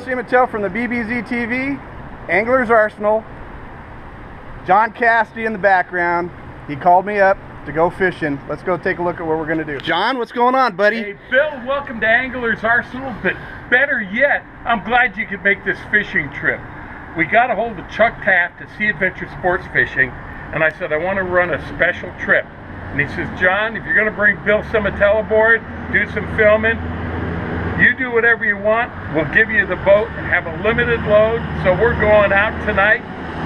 Simatel from the thebbztv, Angler's Arsenal. John Cassidy in the background. He called me up to go fishing. Let's go take a look at what we're going to do. John, what's going on, buddy? Hey, Bill, welcome to Angler's Arsenal, but better yet, I'm glad you could make this fishing trip. We got a hold of Chuck Taft at Sea Adventure Sports Fishing, and I said, I want to run a special trip. And he says, John, if you're going to bring Bill Simatel aboard, do some filming, you do whatever you want. We'll give you the boat and have a limited load. So we're going out tonight.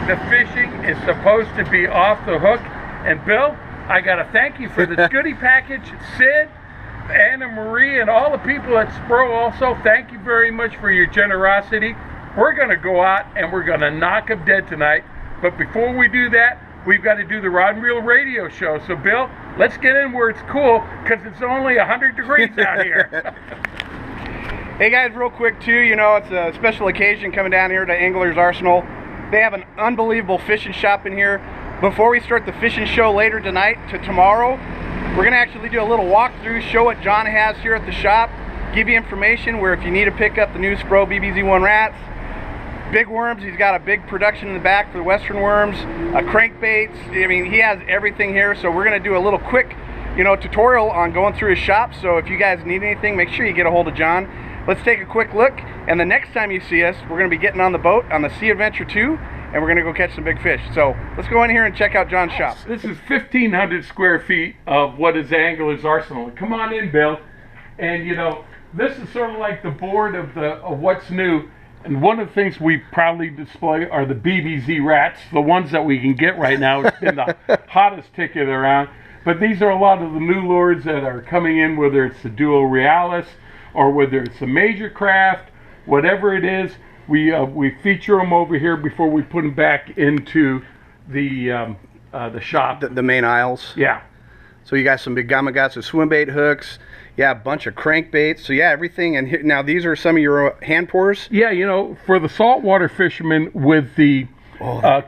The fishing is supposed to be off the hook. And Bill, I got to thank you for the goodie package. Sid, Anna Marie, and all the people at Spro also, thank you very much for your generosity. We're going to go out and we're going to knock them dead tonight. But before we do that, we've got to do the Rod and Reel radio show. So Bill, let's get in where it's cool, because it's only 100 degrees out here. Hey guys, real quick too, you know, it's a special occasion coming down here to Angler's Arsenal. They have an unbelievable fishing shop in here. Before we start the fishing show later tonight to tomorrow, we're going to actually do a little walkthrough, show what John has here at the shop, give you information where if you need to pick up the new Spro BBZ1 rats, big worms, he's got a big production in the back for the western worms, crankbaits. I mean, he has everything here. So we're going to do a little quick, you know, tutorial on going through his shop. So if you guys need anything, make sure you get a hold of John. Let's take a quick look, and the next time you see us, we're going to be getting on the boat on the Sea Adventure 2, and we're going to go catch some big fish. So let's go in here and check out John's shop. This is 1,500 square feet of what is Angler's Arsenal. Come on in, Bill. And you know, this is sort of like the board of what's new. And one of the things we proudly display are the BBZ rats, the ones that we can get right now. It's been the hottest ticket around. But these are a lot of the new lures that are coming in, whether it's the Duo Realis or whether it's a major craft, whatever it is. We feature them over here before we put them back into the shop. The main aisles. Yeah. So you got some big Gamakatsu swim bait hooks. Yeah, a bunch of crankbaits. So yeah, everything. And here, now these are some of your hand pours. Yeah, you know, for the saltwater fishermen with the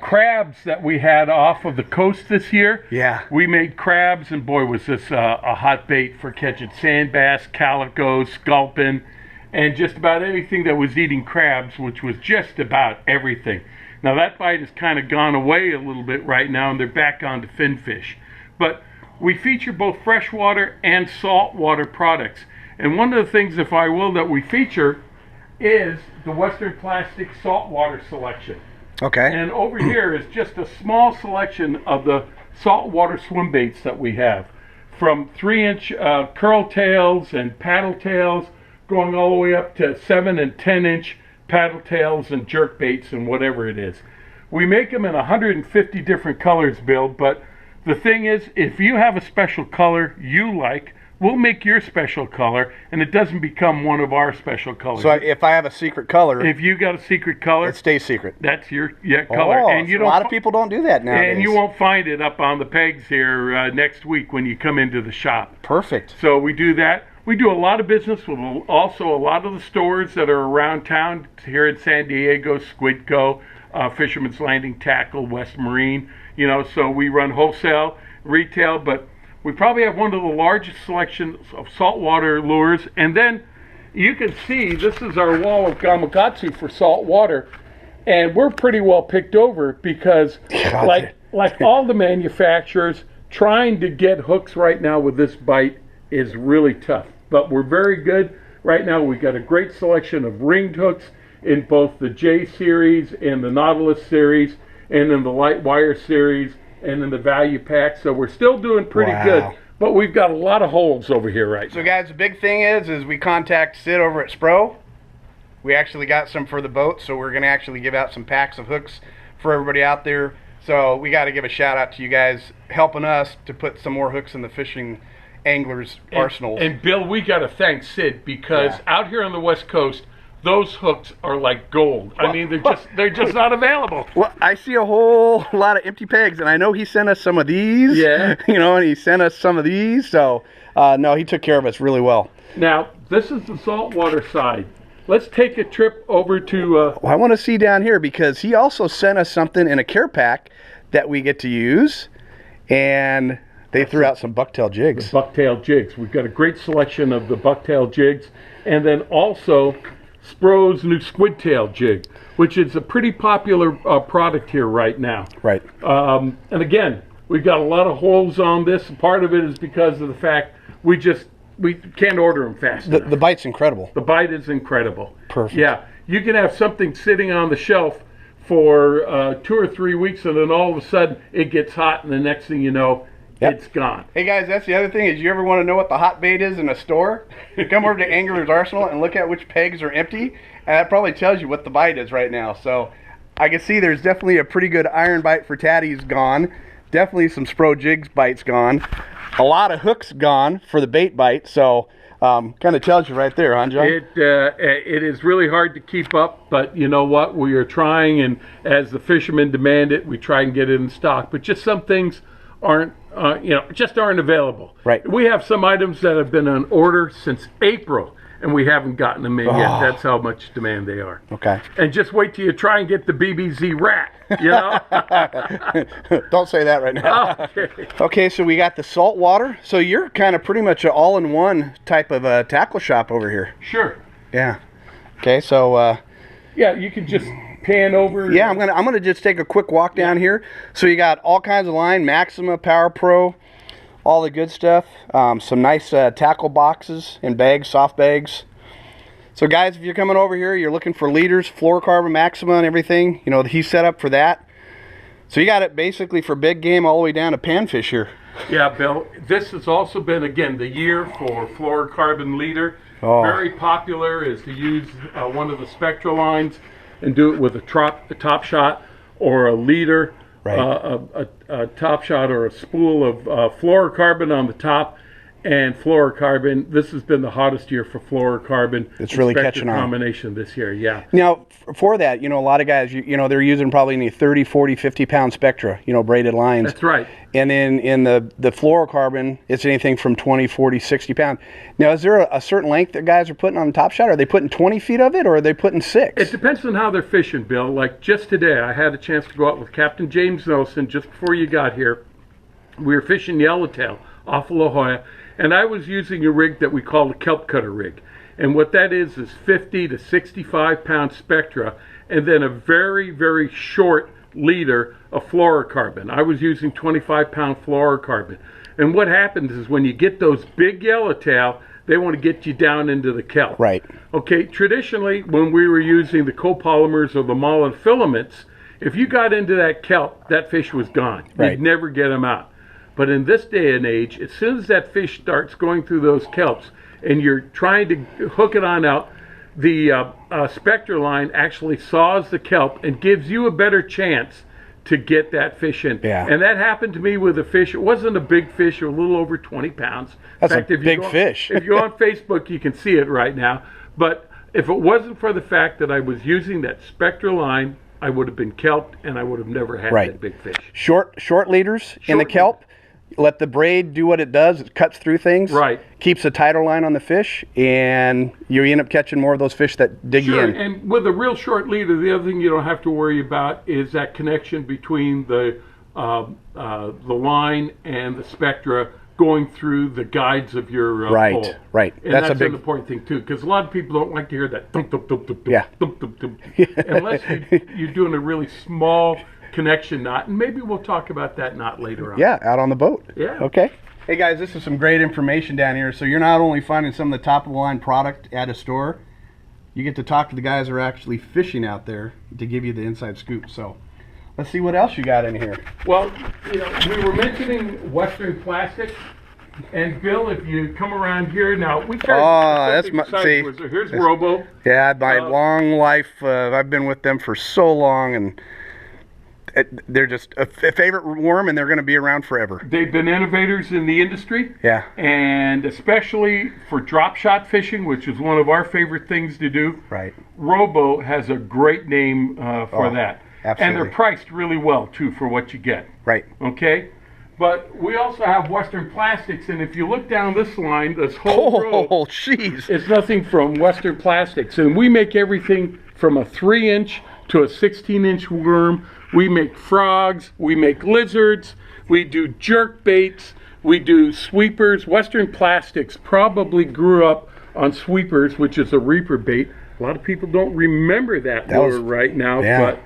crabs that we had off of the coast this year. Yeah. We made crabs, and boy, was this a hot bait for catching sand bass, calicos, sculpin, and just about anything that was eating crabs, which was just about everything. Now that bite has kind of gone away a little bit right now, and they're back on to finfish. But we feature both freshwater and saltwater products. And one of the things, if I will, that we feature is the Western Plastic saltwater selection. Okay. And over here is just a small selection of the saltwater swim baits that we have. From 3-inch curl tails and paddle tails, going all the way up to 7 and 10-inch paddle tails and jerk baits and whatever it is. We make them in 150 different colors, Bill, but the thing is, if you have a special color you like, we'll make your special color, and it doesn't become one of our special colors. So if I have a secret color, if you got a secret color, it stays secret. That's your color. Oh, and you so a lot of people don't do that nowadays. And you won't find it up on the pegs here next week when you come into the shop. Perfect. So we do that. We do a lot of business with also a lot of the stores that are around town here in San Diego, Squidco, Fisherman's Landing Tackle, West Marine. You know, so we run wholesale, retail, but we probably have one of the largest selections of saltwater lures. And then you can see this is our wall of Gamakatsu for saltwater, and we're pretty well picked over because like all the manufacturers, trying to get hooks right now with this bite is really tough. But we're very good. Right now we've got a great selection of ringed hooks in both the J series and the Nautilus series, and in the light wire series, and in the value pack. So we're still doing pretty good, but we've got a lot of holes over here right now. So guys, the big thing is we contact Sid over at Spro. We actually got some for the boat, so we're going to actually give out some packs of hooks for everybody out there. So we got to give a shout out to you guys helping us to put some more hooks in the fishing anglers' arsenals. And Bill, we got to thank Sid, because out here on the West Coast, those hooks are like gold. I mean, they're just not available. Well, I see a whole lot of empty pegs, and I know he sent us some of these. Yeah. You know, and he sent us some of these. So, no, he took care of us really well. Now, this is the saltwater side. Let's take a trip over to... well, I want to see down here, because he also sent us something in a care pack that we get to use, and they threw out some bucktail jigs. The bucktail jigs. We've got a great selection of the bucktail jigs, and then also Spro's new squid tail jig, which is a pretty popular product here right now. Right. And again, we've got a lot of holes on this. Part of it is because of the fact we can't order them fast enough. The bite's incredible. The bite is incredible. Perfect. Yeah, you can have something sitting on the shelf for 2 or 3 weeks, and then all of a sudden it gets hot, and the next thing you know, it's gone. Hey guys, that's the other thing is, you ever want to know what the hot bait is in a store? Come over to Angler's Arsenal and look at which pegs are empty, and that probably tells you what the bite is right now. So I can see there's definitely a pretty good iron bite for Taddy's gone. Definitely some Spro jigs bites gone. A lot of hooks gone for the bait bite. So kind of tells you right there, huh, John? It is really hard to keep up, but you know what? We are trying, and as the fishermen demand it, we try and get it in stock. But just some things aren't, just aren't available. Right. We have some items that have been on order since April, and we haven't gotten them in yet. That's how much demand they are. Okay. And just wait till you try and get the BBZ rat, you know? Don't say that right now. Okay. Okay, so we got the Saltwater. So you're kind of pretty much an all-in-one type of a tackle shop over here. Sure. Yeah. Okay, so yeah, you can just pan over. Yeah, I'm gonna just take a quick walk down here. So you got all kinds of line, Maxima, Power Pro, all the good stuff. Some nice tackle boxes and bags, soft bags. So guys, if you're coming over here, you're looking for leaders, fluorocarbon, Maxima, and everything, you know, he's set up for that. So you got it basically for big game all the way down to panfish here. Yeah, Bill, this has also been, again, the year for fluorocarbon leader. Oh. Very popular is to use one of the Spectra lines and do it with a top shot or a leader, right. a top shot or a spool of fluorocarbon on the top, and fluorocarbon. This has been the hottest year for fluorocarbon. It's really catching on. Combination this year, yeah. Now, for that, you know, a lot of guys, you know, they're using probably any 30, 40, 50-pound Spectra, you know, braided lines. That's right. And then in the fluorocarbon, it's anything from 20, 40, 60 pounds. Now, is there a certain length that guys are putting on the top shot? Are they putting 20 feet of it, or are they putting 6? It depends on how they're fishing, Bill. Like just today, I had a chance to go out with Captain James Nelson just before you got here. We were fishing yellowtail off of La Jolla, and I was using a rig that we call a kelp cutter rig. And what that is 50 to 65 pound Spectra, and then a very, very short leader of fluorocarbon. I was using 25 pound fluorocarbon. And what happens is when you get those big yellowtail, they want to get you down into the kelp. Right. Okay, traditionally, when we were using the copolymers or the monofilaments, if you got into that kelp, that fish was gone. Right. You'd never get them out. But in this day and age, as soon as that fish starts going through those kelps and you're trying to hook it on out, the Spectra line actually saws the kelp and gives you a better chance to get that fish in. Yeah. And that happened to me with a fish. It wasn't a big fish, a little over 20 pounds. That's in fact, a big fish. If you're on Facebook, you can see it right now. But if it wasn't for the fact that I was using that Spectra line, I would have been kelped and I would have never had that big fish. Short leaders in the kelp. Let the braid do what it does. It cuts through things. Right. Keeps a tighter line on the fish, and you end up catching more of those fish that dig you in. And with a real short leader, the other thing you don't have to worry about is that connection between the line and the Spectra going through the guides of your pole. Right. And that's a big an important thing too, because a lot of people don't like to hear that thump, thump, thump, thump, yeah. thump, thump, thump, unless you're doing a really small connection knot, and maybe we'll talk about that knot later on. Yeah, out on the boat. Yeah. Okay. Hey guys, this is some great information down here. So you're not only finding some of the top of the line product at a store, you get to talk to the guys who are actually fishing out there to give you the inside scoop. So let's see what else you got in here. Well, you know, we were mentioning Western Plastics, and Bill, if you come around here now, we carry that's my see. Here's Robo. Yeah, my long life. I've been with them for so long, and they're just a favorite worm, and they're going to be around forever. They've been innovators in the industry. Yeah. And especially for drop shot fishing, which is one of our favorite things to do. Right. Robo has a great name for that. Absolutely. And they're priced really well, too, for what you get. Right. Okay? But we also have Western Plastics, and if you look down this line, this whole row is nothing from Western Plastics. And we make everything from a 3-inch to a 16-inch worm. We make frogs, we make lizards, we do jerk baits, we do sweepers. Western Plastics probably grew up on sweepers, which is a reaper bait. A lot of people don't remember that lure right now, but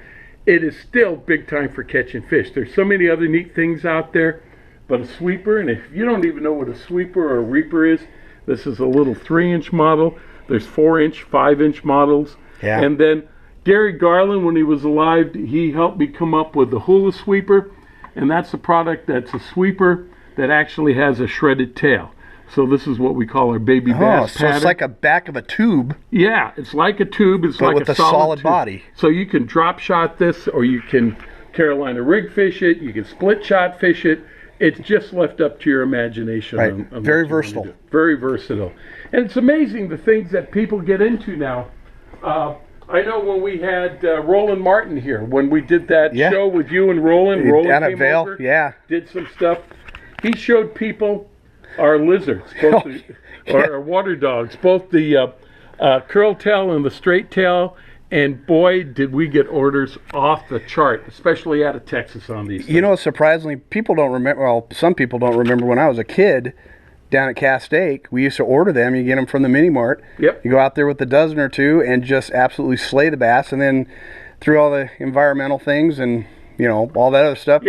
it is still big time for catching fish. There's so many other neat things out there, but a sweeper, and if you don't even know what a sweeper or a reaper is, this is a little 3-inch model. There's 4-inch, 5-inch models. Yeah. And then Gary Garland, when he was alive, he helped me come up with the hula sweeper, and that's a product that's a sweeper that actually has a shredded tail. So this is what we call our baby bass pattern. It's like a back of a tube. Yeah, it's like a tube. It's like with a solid body. So you can drop shot this, or you can Carolina rig fish it. You can split shot fish it. It's just left up to your imagination. Right. Very versatile. Very versatile. And it's amazing the things that people get into now. I know when we had Roland Martin here, when we did that show with you and Roland down came over, did some stuff. He showed people our lizards, both our water dogs, both the curl tail and the straight tail, and boy, did we get orders off the chart, especially out of Texas on these things. You know, surprisingly, people don't remember, well, some people don't remember when I was a kid, down at Cassidy, we used to order them. You get them from the mini mart. Yep. You go out there with a dozen or two and just absolutely slay the bass, and then through all the environmental things and, you know, all that other stuff,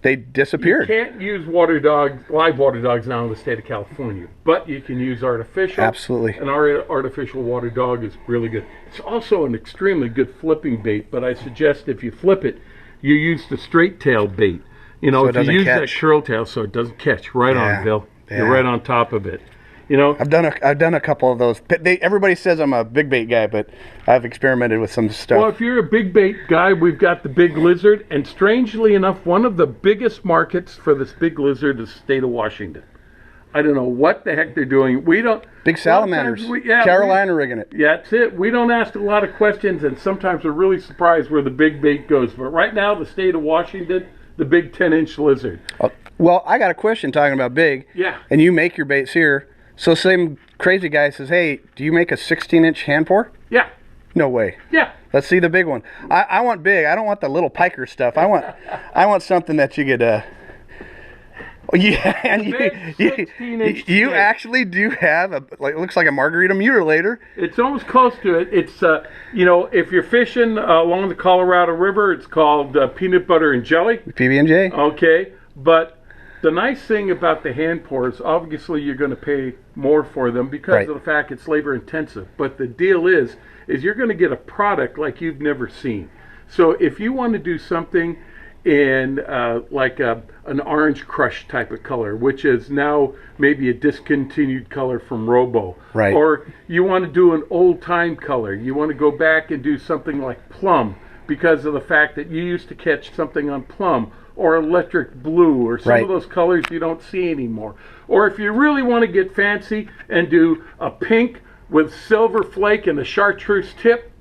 they disappeared. You can't use live water dogs now in the state of California, but you can use artificial. Absolutely. And our artificial water dog is really good. It's also an extremely good flipping bait, but I suggest if you flip it, you use the straight tail bait. You know, so if you use that curl tail so it doesn't catch. Right on, Bill. Yeah. You're right on top of it. You know, I've done a couple of those. Everybody says I'm a big bait guy, but I've experimented with some stuff. Well, if you're a big bait guy, we've got the big lizard, and strangely enough, one of the biggest markets for this big lizard is the state of Washington. I don't know what the heck they're doing. We don't. Big salamanders. Carolina rigging it. Yeah, that's it. We don't ask a lot of questions, and sometimes we're really surprised where the big bait goes. But right now, the state of Washington, the big 10-inch lizard. Well, I got a question talking about big. Yeah. And you make your baits here. So some crazy guy says, hey, do you make a 16-inch hand pour? Yeah. No way. Yeah. Let's see the big one. I want big. I don't want the little piker stuff. I want something that you could and you actually do have it looks like a margarita mutilator. It's almost close to it. It's you know, if you're fishing along the Colorado River, it's called peanut butter and jelly. PB&J. Okay, but the nice thing about the hand pours, obviously you're going to pay more for them because of the fact it's labor intensive. But the deal is you're going to get a product like you've never seen. So if you want to do something in like an orange crush type of color, which is now maybe a discontinued color from Robo, or you want to do an old time color, you want to go back and do something like plum because of the fact that you used to catch something on plum, or electric blue, or some of those colors you don't see anymore. Or if you really want to get fancy and do a pink with silver flake and a chartreuse tip,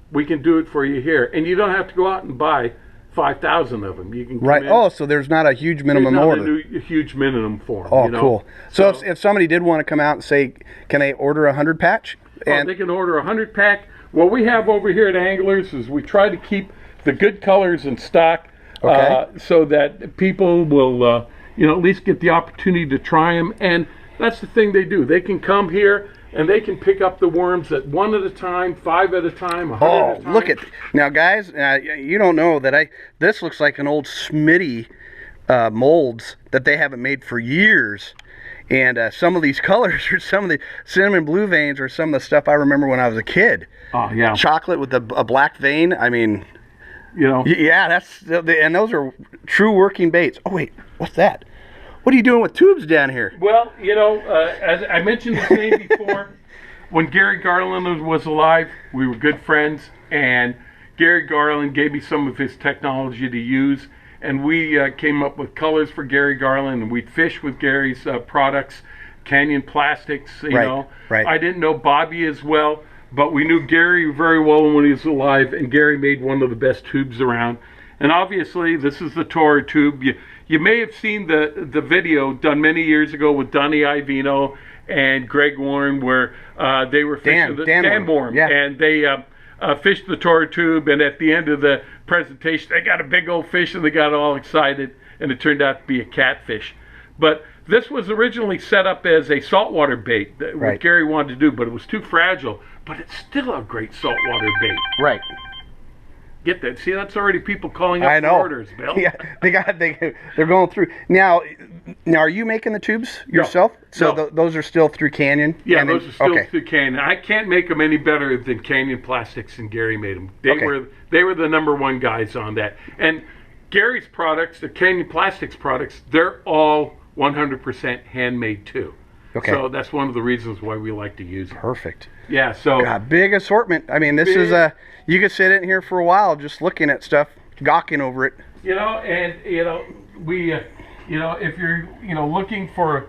we can do it for you here. And you don't have to go out and buy 5,000 of them. You can come in. Oh, so there's not a huge minimum order. A huge minimum for them. Oh, you know? Cool. So if somebody did want to come out and say, can I order a 100 patch? They can order a 100 pack. What we have over here at Anglers is we try to keep the good colors in stock. So that people will, you know, at least get the opportunity to try them. And that's the thing they do. They can come here and they can pick up the worms at 1 at a time, 5 at a time, 100 at a time. Look at now, guys. You don't know that this looks like an old Smitty molds that they haven't made for years. And some of these colors are some of the cinnamon blue veins or some of the stuff I remember when I was a kid. Oh yeah. Chocolate with a black vein. I mean. You know. Yeah, and those are true working baits. Oh wait, what's that? What are you doing with tubes down here? Well, you know, as I mentioned the name before, when Gary Garland was alive, we were good friends, and Gary Garland gave me some of his technology to use, and we came up with colors for Gary Garland, and we'd fish with Gary's products, Canyon Plastics. You know, I didn't know Bobby as well. But we knew Gary very well when he was alive, and Gary made one of the best tubes around. And obviously, this is the Tora tube. You may have seen the video done many years ago with Donnie Ivino and Greg Warren, where they were fishing Dan Warren, and they fished the Tora tube. And at the end of the presentation, they got a big old fish, and they got all excited, and it turned out to be a catfish. But This was originally set up as a saltwater bait that what Gary wanted to do, but it was too fragile. But it's still a great saltwater bait. Right. Get that? See, that's already people calling up I know. for orders, Bill. Yeah, they're going through now. Are you making the tubes yourself? No. So those are still through Canyon. Yeah, those are still through Canyon. I can't make them any better than Canyon Plastics and Gary made them. They were the #1 guys on that. And Gary's products, the Canyon Plastics products, they're all 100% handmade too. Okay. So that's one of the reasons why we like to use them. Perfect. Yeah. So big assortment. I mean, this is you could sit in here for a while just looking at stuff, gawking over it. You know, and we, if you're looking for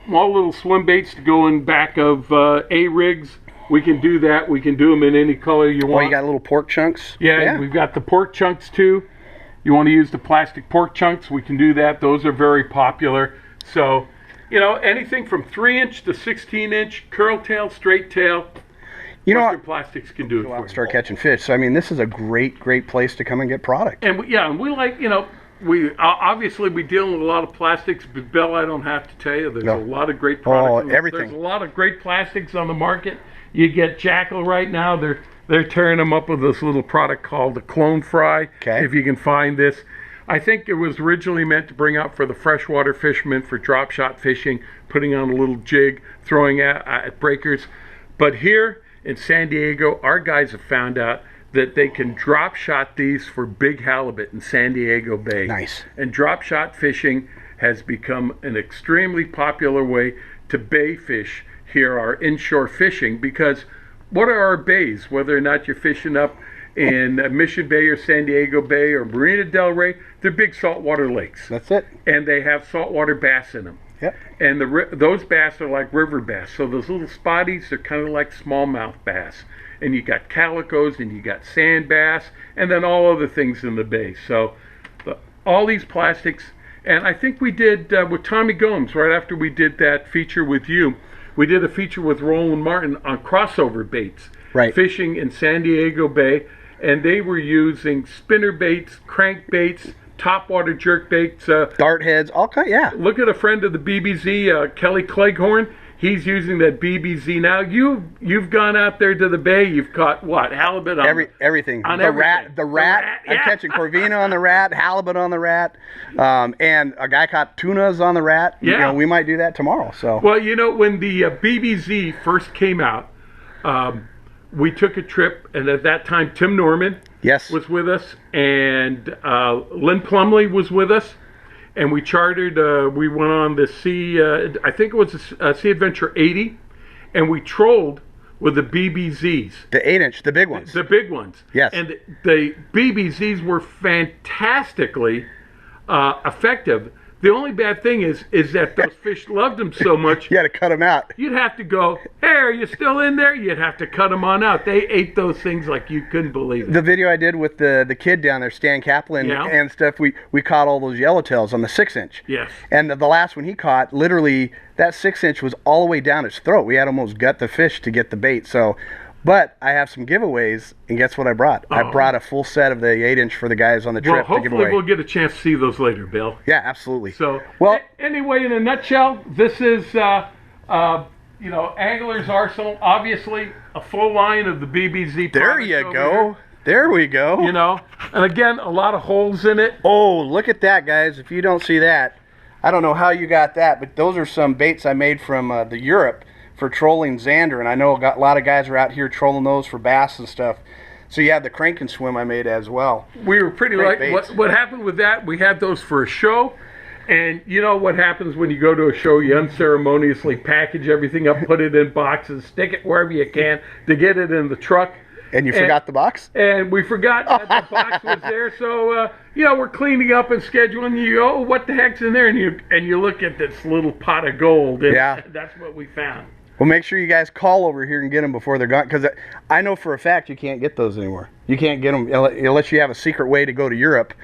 small little swim baits to go in back of A rigs, we can do that. We can do them in any color you want. Oh, you got little pork chunks? Yeah, we've got the pork chunks too. You want to use the plastic pork chunks, we can do that. Those are very popular. So, anything from 3-inch to 16-inch, curl tail, straight tail, Western Plastics can do it for you. Start catching fish. So, I mean, this is a great place to come and get product. And we like, we obviously we deal with a lot of plastics, but Bill, I don't have to tell you, there's a lot of great products. Oh, everything. There's a lot of great plastics on the market. You get Jackal right now. They're tearing them up with this little product called the Clone Fry. Okay. If you can find this. I think it was originally meant to bring out for the freshwater fishermen for drop shot fishing, putting on a little jig, throwing at breakers. But here in San Diego, our guys have found out that they can drop shot these for big halibut in San Diego Bay. Nice. And drop shot fishing has become an extremely popular way to bay fish here, our inshore fishing, because what are our bays, whether or not you're fishing up in Mission Bay or San Diego Bay or Marina Del Rey, they're big saltwater lakes. That's it. And they have saltwater bass in them. Yep. And those bass are like river bass. So those little spotties are kind of like smallmouth bass. And you got calicos and you got sand bass and then all other things in the bay. So all these plastics. And I think we did with Tommy Gomes, right after we did that feature with you, we did a feature with Roland Martin on crossover baits. Fishing in San Diego Bay. And they were using spinner baits, crank baits, topwater jerk baits. Dart heads, all kind, Look at a friend of the BBZ, Kelly Cleghorn. He's using that BBZ now. You've gone out there to the bay. You've caught what? Halibut on everything. On the everything. rat. I'm catching corvina on the rat, halibut on the rat, and a guy caught tunas on the rat. Yeah. We might do that tomorrow. So. Well, when the BBZ first came out, we took a trip, and at that time Tim Norman was with us, and Lynn Plumley was with us. And we chartered, we went on the I think it was a Sea Adventure 80, and we trolled with the BBZs. The 8-inch, the big ones. The big ones. Yes. And the BBZs were fantastically effective. The only bad thing is that those fish loved them so much. You had to cut them out. You'd have to go, hey, are you still in there? You'd have to cut them on out. They ate those things like you couldn't believe it. The video I did with the kid down there, Stan Kaplan, and stuff, we caught all those yellowtails on the 6-inch. Yes. And the last one he caught, literally, that 6-inch was all the way down his throat. We had almost gut the fish to get the bait. So, but I have some giveaways, and guess what I brought? I brought a full set of the 8-inch for the guys on the trip to give away. Hopefully we'll get a chance to see those later, Bill. Yeah, absolutely. So, well, anyway, in a nutshell, this is, Angler's Arsenal. Obviously, a full line of the BBZ. There you go. There we go. And again, a lot of holes in it. Oh, look at that, guys. If you don't see that, I don't know how you got that, but those are some baits I made from the Europe for trolling Xander, and I know a lot of guys are out here trolling those for bass and stuff. So you have the crank and swim I made as well. We were pretty what happened with that, we had those for a show, and you know what happens when you go to a show, you unceremoniously package everything up, put it in boxes, stick it wherever you can to get it in the truck. And you forgot the box? And we forgot that the box was there, so we're cleaning up and scheduling. You go, oh, what the heck's in there? And you look at this little pot of gold, and that's what we found. Well, make sure you guys call over here and get them before they're gone, because I know for a fact you can't get those anymore. You can't get them unless you have a secret way to go to Europe.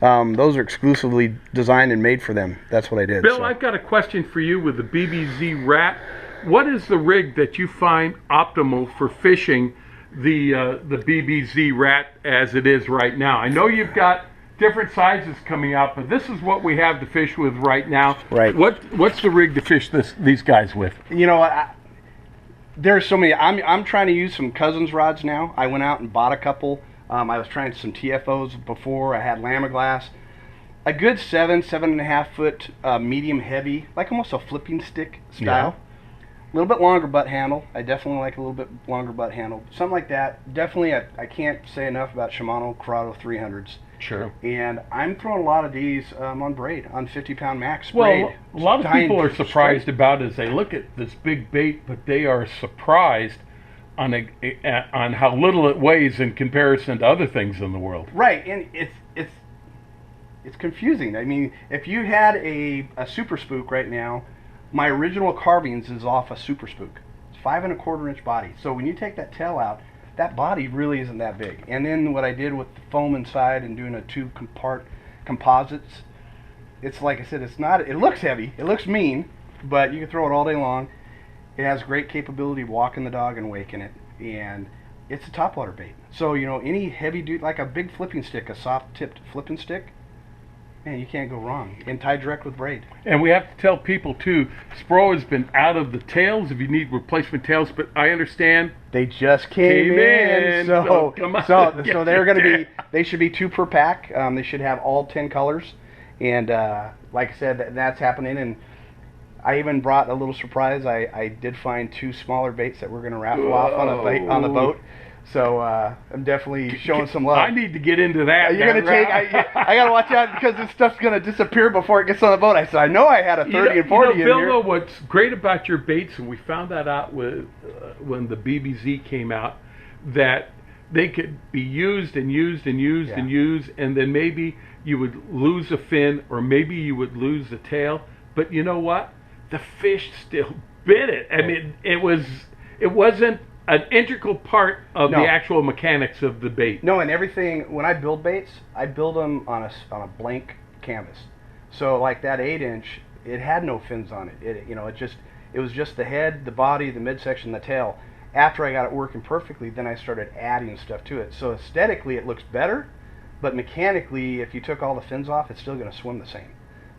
Those are exclusively designed and made for them. That's what I did. Bill, I've got a question for you with the BBZ Rat. What is the rig that you find optimal for fishing the BBZ Rat as it is right now? I know you've got different sizes coming out, but this is what we have to fish with right now. Right. What's the rig to fish these guys with? You know, there's so many. I'm trying to use some Cousins rods now. I went out and bought a couple. I was trying some TFOs before. I had Lamaglass. A good 7.5 foot medium heavy, like almost a flipping stick style. A little bit longer butt handle. I definitely like a little bit longer butt handle. Something like that. Definitely, I can't say enough about Shimano Corrado 300s. Sure. And I'm throwing a lot of these on braid, on 50-pound max well, braid. A lot of people are surprised about it as they look at this big bait, but they are surprised on how little it weighs in comparison to other things in the world. Right, and it's confusing. I mean, if you had a Super Spook right now, my original carvings is off a Super Spook. It's 5 1/4 inch body. So when you take that tail out, that body really isn't that big. And then what I did with the foam inside and doing a 2-part composites, it's like I said, it's not. It looks heavy. It looks mean, but you can throw it all day long. It has great capability of walking the dog and waking it, and it's a topwater bait. So you know, any heavy dude, like a big flipping stick, a soft-tipped flipping stick, man, you can't go wrong. And tie direct with braid. And we have to tell people too, Spro has been out of the tails if you need replacement tails, but I understand they just came in. So they're going to be. They should be 2 per pack. They should have all 10 colors, and like I said, that's happening. And I even brought a little surprise. I did find 2 smaller baits that we're going to raffle off on the boat. So I'm definitely showing some love. I need to get into that. You're going to take. I got to watch out because this stuff's going to disappear before it gets on the boat. I said I know I had a 30 and 40 in Bill, here. though, what's great about your baits, and we found that out with when the BBZ came out, that they could be used and used and used and used, and then maybe you would lose a fin or maybe you would lose the tail. But you know what? The fish still bit it. I mean, it wasn't an integral part of the actual mechanics of the bait. No, and everything, when I build baits, I build them on a blank canvas. So like that 8-inch, it had no fins on it. It was just the head, the body, the midsection, the tail. After I got it working perfectly, then I started adding stuff to it. So aesthetically it looks better, but mechanically, if you took all the fins off, it's still going to swim the same.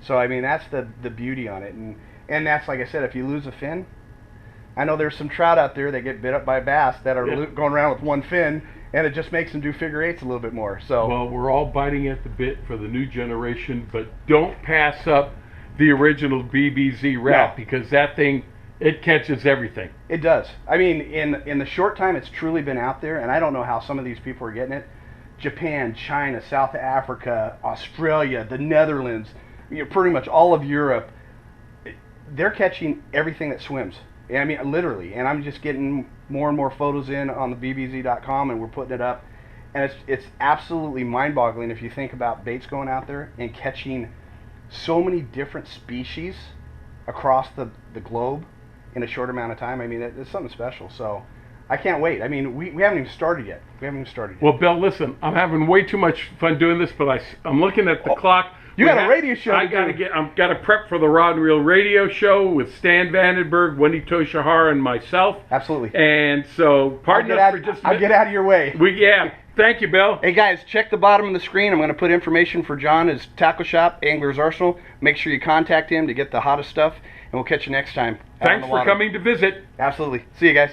So I mean, that's the beauty on it. And that's, like I said, if you lose a fin, I know there's some trout out there that get bit up by bass that are going around with 1 fin, and it just makes them do figure 8s a little bit more. So well, we're all biting at the bit for the new generation, but don't pass up the original BBZ wrap because that thing, it catches everything. It does. I mean, in the short time it's truly been out there, and I don't know how some of these people are getting it. Japan, China, South Africa, Australia, the Netherlands, pretty much all of Europe, they're catching everything that swims. I mean, literally, and I'm just getting more and more photos in on the thebbztv.com, and we're putting it up, and it's absolutely mind-boggling if you think about baits going out there and catching so many different species across the globe in a short amount of time. I mean, it's something special. So I can't wait. I mean, we haven't even started yet. Well, Bill, listen, I'm having way too much fun doing this, but I'm looking at the clock. You got a radio show. I'm got to prep for the Rod and Reel radio show with Stan Vandenberg, Wendy Toshihara, and myself. Absolutely. And so, pardon us for just. I'll get out of your way. Thank you, Bill. Hey guys, check the bottom of the screen. I'm going to put information for John, his tackle shop, Angler's Arsenal. Make sure you contact him to get the hottest stuff, and we'll catch you next time. Thanks for coming to visit. Absolutely. See you guys.